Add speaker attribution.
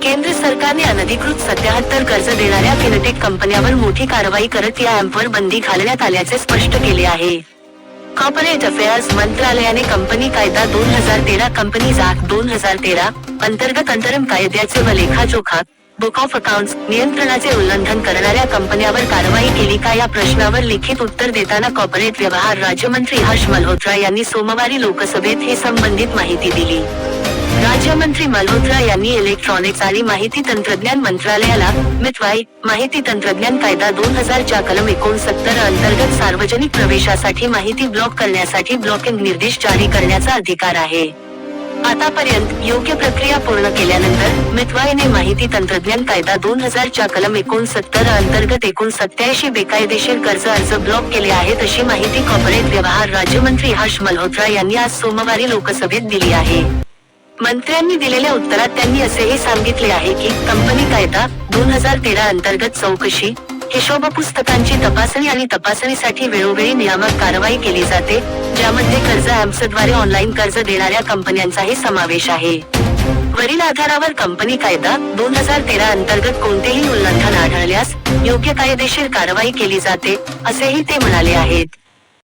Speaker 1: केंद्र सरकारने अनधिकृत 77 कर्ज देणाऱ्या फिनटेक कंपन्यांवर मोठी कारवाई करत या ॲपवर बंदी घालण्यात आल्याचे स्पष्ट केले आहे. कॉर्पोरेट अफेअर्स मंत्रालयाने कंपनी कायदा 2013 कंपनीज ॲक्ट 2013 अंतर्गत अंतरिम कायद्याचे व लेखाजोखा बुक ऑफ अकाउंट्स नियंत्रणाचे उल्लंघन करणाऱ्या कंपन्यांवर कारवाई केली का या प्रश्नावर लिखित उत्तर देताना कॉर्पोरेट व्यवहार राज्यमंत्री हर्ष मल्होत्रा यांनी सोमवारी लोकसभेत ही संबंधित माहिती दिली. राज्यमंत्री मल्होत्रा यांनी इलेक्ट्रॉनिक्स आणि माहिती तंत्रज्ञान मंत्रालयाला मितवाई माहिती तंत्रज्ञान कायदा 2000 च्या कलम 69 अंतर्गत सार्वजनिक प्रवेशासाठी माहिती ब्लॉक करण्यासाठी ब्लॉकिंग निर्देश जारी करण्याचा अधिकार आहे. आतापर्यंत योग्य प्रक्रिया पूर्ण केल्यानंतर मितवाईने माहिती तंत्रज्ञान कायदा 2000 च्या कलम 69 अंतर्गत 87 बेकायदेशीर कर्ज अर्ज ब्लॉक केले आहेत अशी माहिती कॉर्पोरेट व्यवहार राज्यमंत्री हर्ष मल्होत्रा यांनी आज सोमवारी लोकसभेत दिली आहे. मंत्र्यांनी दिलेल्या उत्तरात त्यांनी असेही सांगितले आहे की कंपनी कायदा 2013 अंतर्गत चौकशी, हिशोबपुस्तकांची तपासणी आणि तपासणीसाठी वेळोवेळी नियामक कारवाई केली जाते, ज्यामध्ये कर्ज ॲप्सद्वारे ऑनलाईन कर्ज देणाऱ्या कंपन्यांचाही समावेश आहे. वरील आधारावर कंपनी कायदा 2013 अंतर्गत कोणतेही उल्लंघन आढळल्यास योग्य कायदेशीर कारवाई केली जाते, असेही ते म्हणाले आहेत.